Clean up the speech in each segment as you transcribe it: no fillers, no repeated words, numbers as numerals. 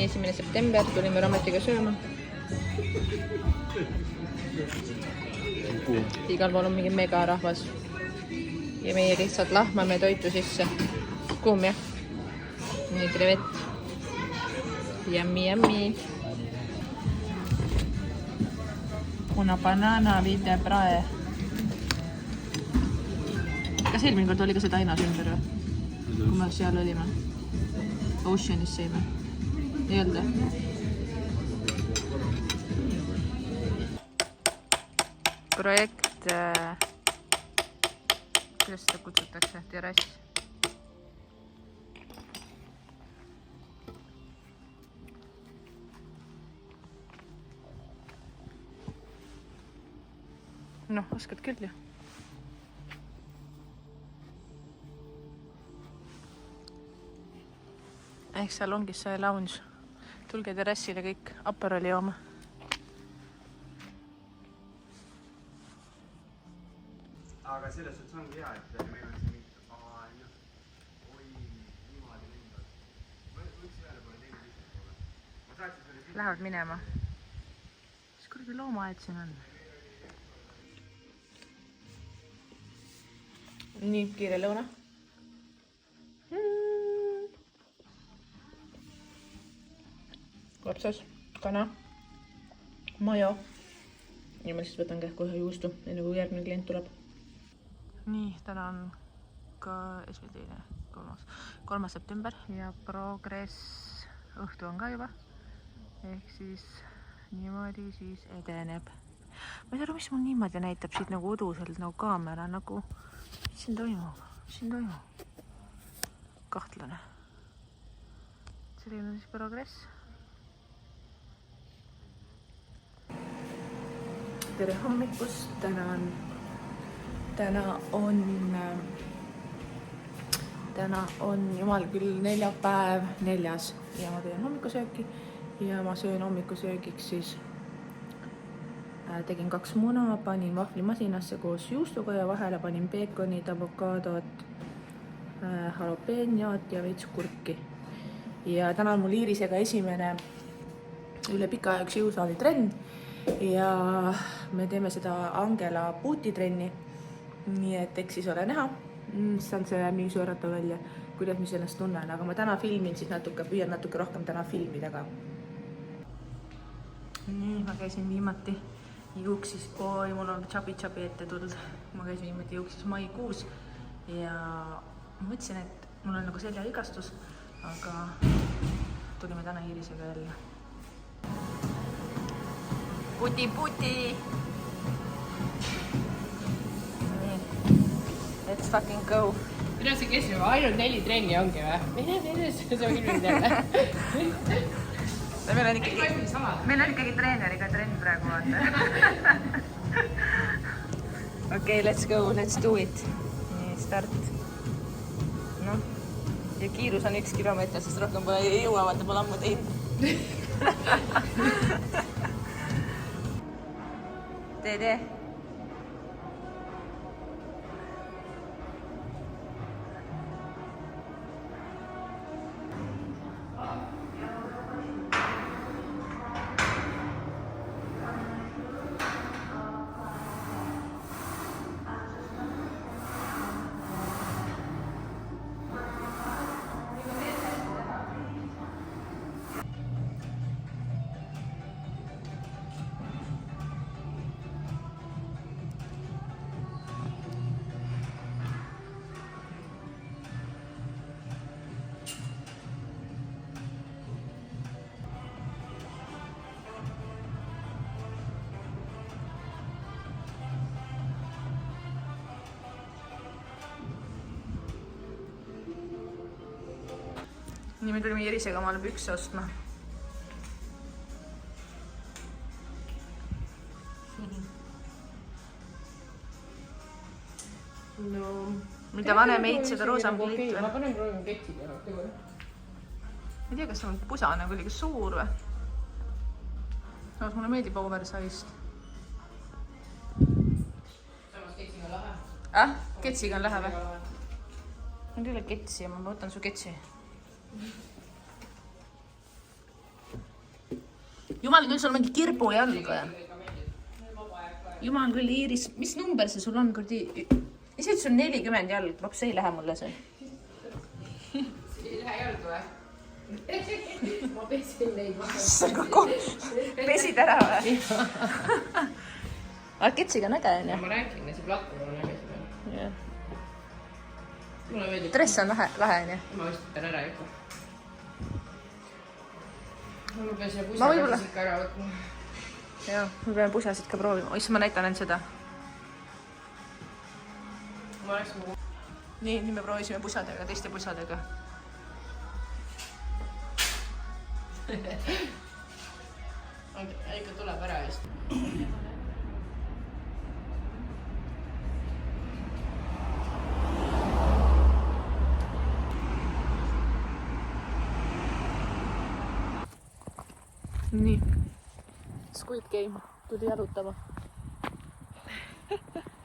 nii 1. september, tulime Rametiga sööma. Igal pool on mingi mega rahvas. Ja meie lihtsalt lahmame toitu sisse. Kuum jah? Nii krevett. Yummy, yummy. Una banana vide prae. Kas eelmine kord oli ka seda Ainas ümber või? Kui me seal olime? Oceanis sõime. Ei olnud? Projekt, kuidas seda kutsutakse? Terrass. Noh, oskad küll ju. Ehk seal ongi see lounge. Tulge terrassile kõik Aperoli jooma. Aga selles suhtes ongi hea, et meil on siin oi, niimoodi lendad. Võiks ühele poole teine lihtsalt poole. Ma saatsin selle siin. Lähevad minema. Mis kuradi loomaaed siin on? Nii, kiire lõuna. Lapsas, kana, majo. Ja ma lihtsalt võtan käh kohe juustu, enne kui järgmine klient tuleb. Nii, täna on ka 3. september ja progress õhtu on ka juba. Ehk siis niimoodi siis edeneb. Ma ei tea, mis mul niimoodi näitab siit nagu uduselt nagu kaamera, nagu siin toimub. Kahtlane. Selline on siis progress. Tere hommikust, täna on jumal küll neljapäev 4. ja ma teen hommikusööki ja ma söön hommikusöögiks siis tegin 2 muna, panin vahvlimasinasse koos juustuga ja vahele panin peekonit, avokaadot, jalapeñot ja veits kurki. Ja täna on mul Iirisega esimene üle pika aja üks jõusaali trenn ja me teeme seda Angela Puuti trenni. Nii et eks siis ole näha, saan see mingi söörata välja, kuidas mis ennast tunnen, aga ma täna filmin siis natuke, püüan natuke rohkem täna filmida ka. Nii, ma käisin viimati juuksis, mul on Chubby ette tulnud, ma käisin viimati juuksis maikuus ja mõtlesin, et mul on nagu seljavigastus, aga tulime täna Iirisega jälle. Puti! Let's fucking go! Mine see kes juba, ainult 4 trenni ongi või? Mine, see on ilmselt jälle. Meil on ikkagi treeneriga trenn praegu vaata. Okei, let's go, let's do it. Nii, start. No, ja kiirus on 1 kilomeeter, sest rohkem pole jõua, vaata pole ammu teinud. Tee. Nii me tulime Iirisega omale pükse ostma. No, mida vanem eit, seda roosam kliit või? Ma panen rohkem ketsid ja ma ei tea, kas see on pusa nagu liiga suur või? Samas mulle meeldib oversized. samas ketsiga on lahe. Ketsiga on lähe või? Mul ei ole ketsi ja ma võtan su ketsi. jumal küll, sul mingi kirbujalg või? Jumal küll, Iiris, mis number see sul on, kurdi? Isegi sul 40 jalg, vaps ei lähe mulle see. Ei lähe jalgu või? Ma pesin neid vahepeal. Pesid ära või? Aga ketsiga on äge, on ju? Ma räägin, see platvorm on äge seda. Mulle meeldib. Dress on lahe, on ju? Ma istutan ära ikka. Ma pean selle Ma võib-olla- pusa ikka ära võtma. Jah, me peame pusasid ka proovima. Issand, ma näitan end seda. Ma oleks nagu... Nii, nüüd me proovisime pusadega, teiste pusadega. Ikka tuleb ära just. Nii. Squid Game tuli jalutama.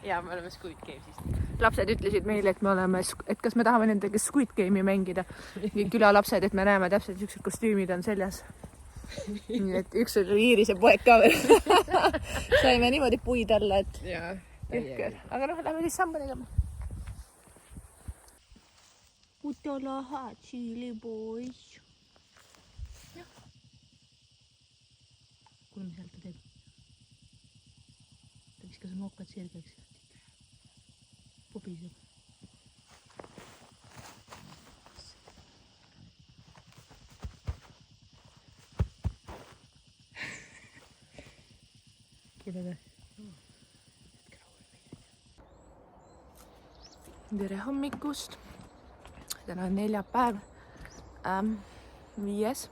Jaa, me oleme Squid Games'ist. Lapsed ütlesid meile, et me oleme, et kas me tahame nendega Squid Game'i mängida. Külalapsed, et me näeme täpselt niisugused kostüümid on seljas. Nii et üks oli Iirise poeg ka veel. Saime niimoodi puid alla, et Jaa. jõhker. Aga noh, lähme siis samba tegema. Utalaha, chili boys. Kuule, mis sealt ta teeb? Ta viskas mokad sirgeks. Pubiseb. Keda? Tere hommikust. Täna on neljapäev, 5.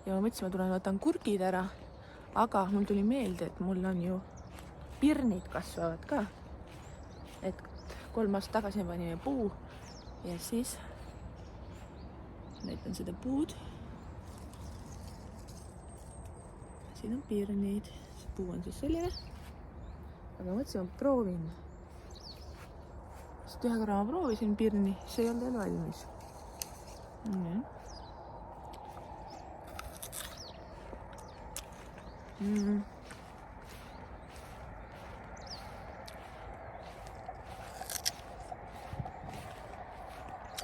Ja ma mõtlesin, ma tulen võtan kurgid ära. Aga mul tuli meelde, et mul on ju pirnid kasvavad ka. Et 3 aastat tagasi panime puu ja siis näitan seda puud. Siin on pirnid. See puu on siis selline. Aga mõtlesin, ma proovin. Sest ühe korra ma proovisin pirni, see ei olnud veel valmis.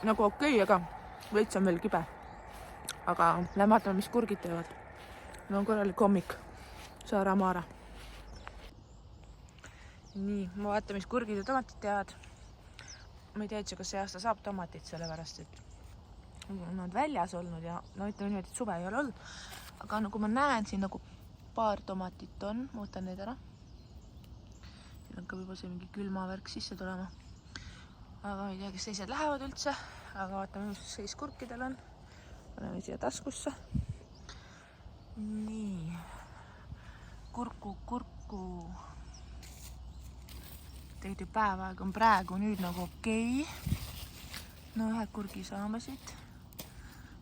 Nagu okei, aga veits on veel kibe. Aga lähme vaatame, mis kurgid teevad. No on korralik hommik. Saara Maara. Nii, ma vaatan, mis kurgid ja tomatid teevad. Ma ei tea üldse, kas see aasta saab tomatit, sellepärast, et nad väljas olnud ja no ütleme niimoodi, et suve ei ole olnud. Aga nagu ma näen, siin nagu paar tomatit on. Ma võtan need ära. Siin hakkab juba see mingi külmavärk sisse tulema. Aga ma ei tea, kes teised lähevad üldse. Aga vaatame, mis seis kurkidel on. Paneme siia taskusse. Nii. Kurku. Tegelikult päev aeg on praegu nüüd nagu okei. No ühe kurgi saame siit.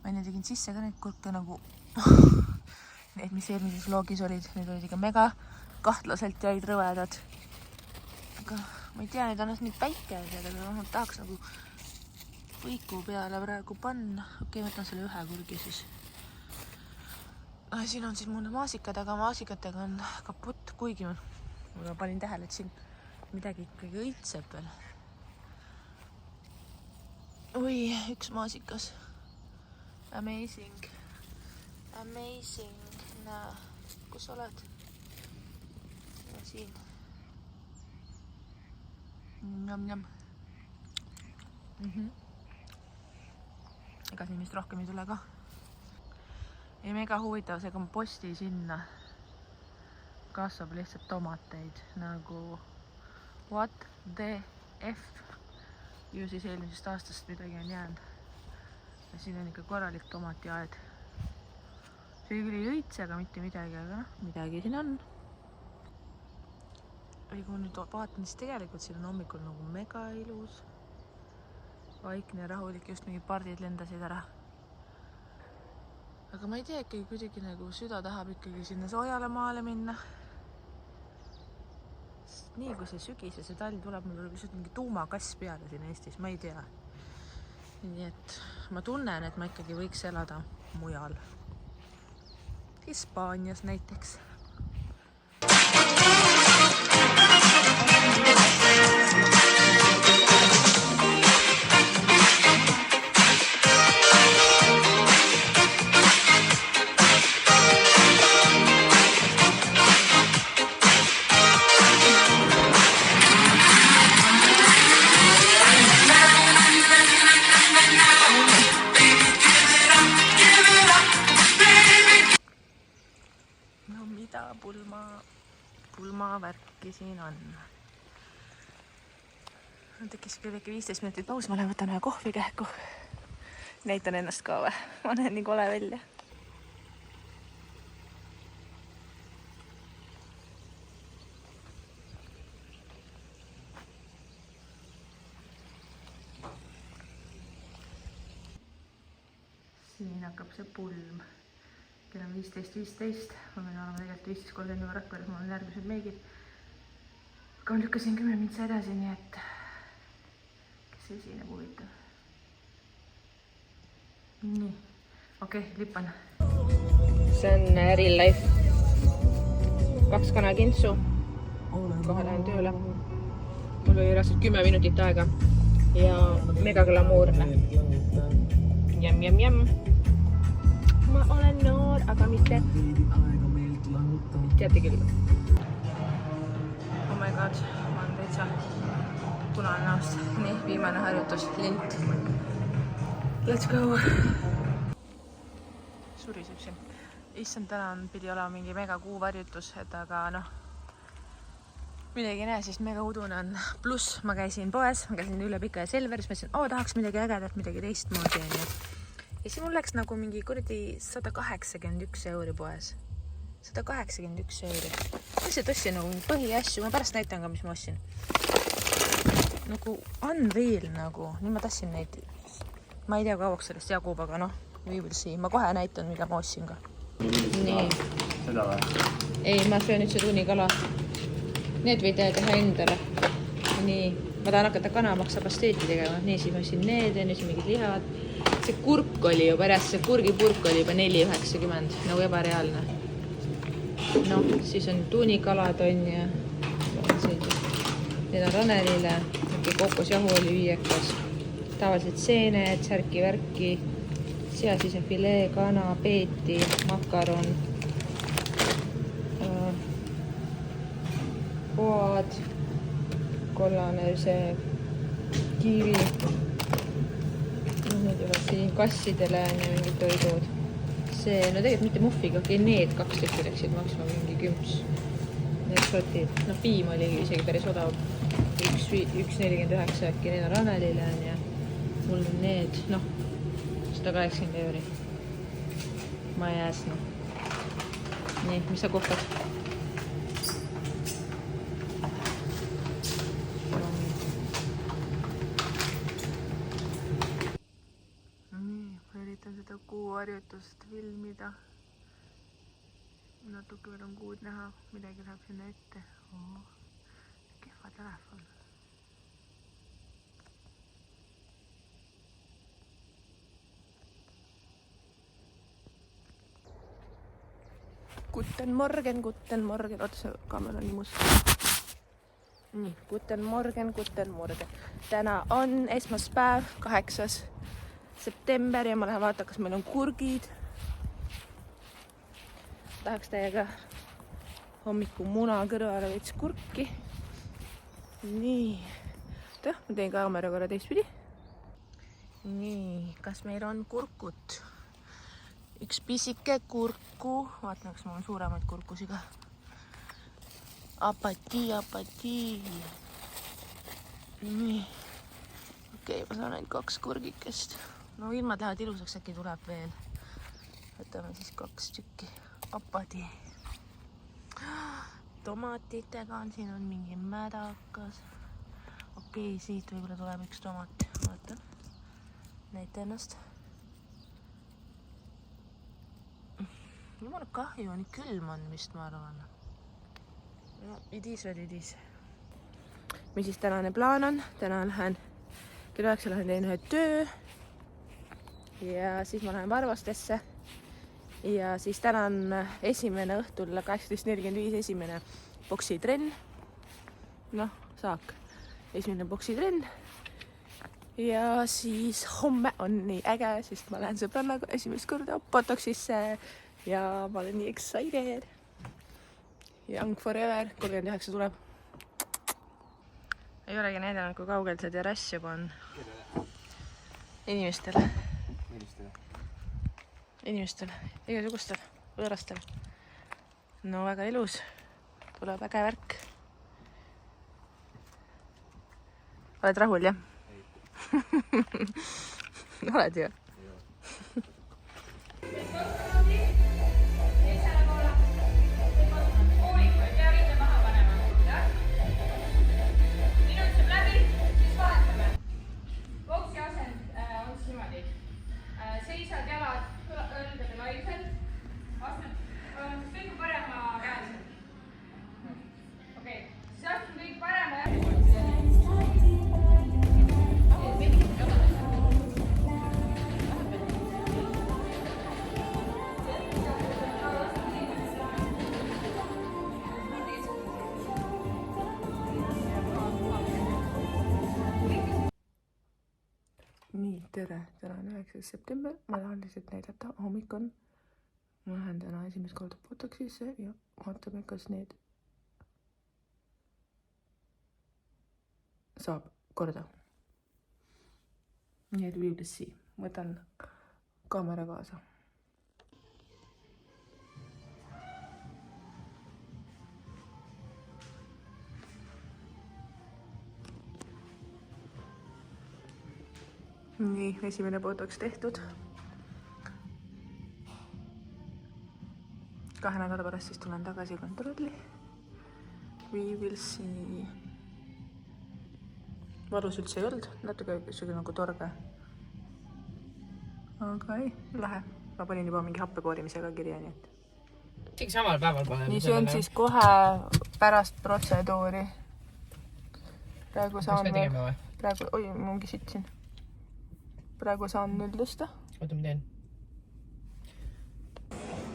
Ma enne tegin sisse ka neid kurke nagu... Need, mis eelmises vlogis olid, need olid ikka mega kahtlaselt jäid rõvedad. Aga ma ei tea, need on nüüd päikesed, aga ma tahaks nagu võiku peale praegu panna. Okei, võtan selle ühe kurgi siis. Siin on siis mul maasikad, aga maasikatega on kaputt, kuigi ma panin tähele, et siin midagi ikkagi õitseb veel. Oi, üks maasikas. Amazing. Näe, kus oled? Ja siin. Njam. Ega siin vist rohkem ei tule ka. Ja mega huvitav, see komposti sinna kasvab lihtsalt tomateid nagu what the F. Ju siis eelmisest aastast midagi on jäänud. Ja siin on ikka korralik tomatiaed. See küll ei õitse, aga mitte midagi, aga noh, midagi siin on. Või kui nüüd vaatan, siis tegelikult siin on hommikul nagu mega ilus. Vaikne ja rahulik, just mingid pardid lendasid ära. Aga ma ei tea, ikkagi kuidagi nagu süda tahab ikkagi sinna soojale maale minna. Nii kui see sügis ja see talv tuleb, mul tuleb lihtsalt mingi tuumakass peale siin Eestis, ma ei tea. Nii et ma tunnen, et ma ikkagi võiks elada mujal. Hispaanias näiteks. No mida pulmavärki siin on? Tekkis küll äkki 15 minutit paus, ma lähen võtan ühe kohvi kähku. Näitan ennast ka või? Ma näen nii kole välja. Siin hakkab see pulm. Kell on 15.15. Ma võin olema tegelikult 15.30 juba Rakveres, mul on järgmised meigid. Aga ma lükkasin 10 mintsa edasi, nii et kes esineb huvitav. Nii, okei, lippan. See on real life. 2 kana kintsu. Kohe lähen tööle. Mul oli raskelt 10 minutit aega. Ja mega glamuurne. Jämm. Ma olen noor, aga mitte. Teate küll. Oh my god, ma olen täitsa punane näost. Nii, viimane harjutus, lint. Let's go. Suriseb siin. Issand, täna pidi olema mingi mega kuu varjutus, et aga noh, midagi ei näe, siis mega udune on. Pluss ma käisin poes, ma käisin üle Pika ja Selveris, ma ütlesin, tahaks midagi ägedat, midagi teistmoodi on ju. Ja siis mul läks nagu mingi kuradi 181 euri poes. 181 euri. Ma lihtsalt ostsin nagu põhiasju, ma pärast näitan ka, mis ma ostsin. Nagu unreal nagu, nii ma tahtsin neid. Ma ei tea, kauaks sellest jagub, aga noh, we will see. Ma kohe näitan, mida ma ostsin ka. Nii. Seda või? Ei, ma söön nüüd see tuunikala. Need võid teha endale. Nii, ma tahan hakata kanamaksa pasteeti tegema. Nii, siis ma ostsin need ja nüüd mingid lihad. See kurk oli juba pärast, see kurgipurk oli juba 4,90, nagu ebareaalne. Noh, siis on tuunikalad on ja need on Ranelile, kokosjahu oli 5. Tavaliselt seened, särki-värki, seasise filee, kana, peeti, makaron, poad, kollane see kiivi. Need juba siin kassidele on ja mingid toidud. See, no tegelikult mitte muffiga, okei, need 2 tükki läksid maksma mingi 10. Need sotid. No piim oli isegi päris odav. 1,49 äkki, need on Ranelile on ja mul on need, noh, 180 euri. Ma jääs, noh. Nii, mis sa kohkad? Seda kuuharjutust filmida. Natuke veel on kuud näha, midagi läheb sinna ette. Kehva telefon. Guten Morgen. Oota, see kaamera on nii must. Nii, Guten Morgen. Täna on esmaspäev, 8. september ja ma lähen vaata, kas meil on kurgid. Tahaks täiega hommiku muna kõrvale veits kurki. Nii. Ma teen kaamera korra teistpidi. Nii, kas meil on kurkut? Üks pisike kurku. Vaatame, kas mul on suuremaid kurkusi ka. Apati. Nii. Okei, ma saan ainult 2 kurgikest. No ilmad lähevad ilusaks, äkki tuleb veel. Võtame siis 2 tükki. Apadi. Tomatitega on, siin on mingi mädakas. Okei, siit võib-olla tuleb 1 tomat. Vaata. Näita ennast. Jumala kahju, nii külm on vist, ma arvan. No, idis. Mis siis tänane plaan on? Täna lähen kell 9 lähen teen ühe töö. Ja siis ma lähen Varvastesse ja siis täna on esimene õhtul 18:45 esimene poksitrenn. Noh, saak. Esimene poksitrenn. Ja siis homme on nii äge, sest ma lähen sõbrannaga esimest korda Botoxisse ja ma olen nii excited. Young forever, 39 tuleb. Ei olegi näidanud, kui kaugel see terrass juba on. Inimestele. Millistele? Inimestele, igasugustel, võõrastel. No väga ilus, tuleb äge värk. Oled rahul, jah? Oled ju? Seisad jalad õlgade laiselt, astud kõige parema käeliselt. Okei, siis astun kõik parema Nii, tere, täna on 9. september, ma tahan lihtsalt näidata, hommik on. Ma lähen täna esimest korda Botoxisse ja vaatame, kas need saab korda. Nii et we'll see. Võtan kaamera kaasa. Nii, esimene Botox tehtud. 2 nädala pärast siis tulen tagasi kontrolli. We will see. Valus üldse ei olnud, natuke üksugi nagu torge. Aga ei, lähe. Ma panin juba mingi happekoorimisega kirja, nii et. Isegi samal päeval paneme. Nii, see on siis kohe pärast protseduuri. Praegu saan veel. Praegu, oi, mingi sitt siin. Praegu saan nüüd tõsta. Oota, ma teen.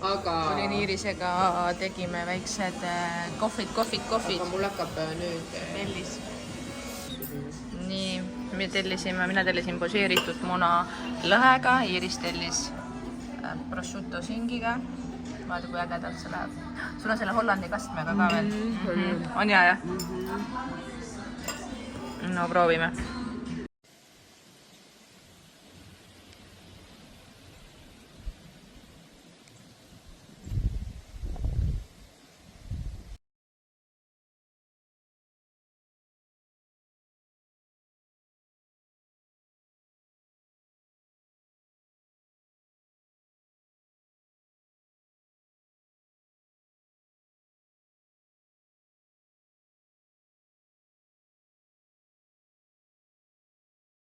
Aga... Olin Iirisega, tegime väiksed kohvid. Aga mul hakkab nüüd... Tellis. Nii, mina tellisin poseeritud muna lõhega, Iiris tellis prosciutto singiga. Vaata, kui ägedalt see läheb. Sul on selle Hollandi kastmega ka veel. On hea, jah? No proovime.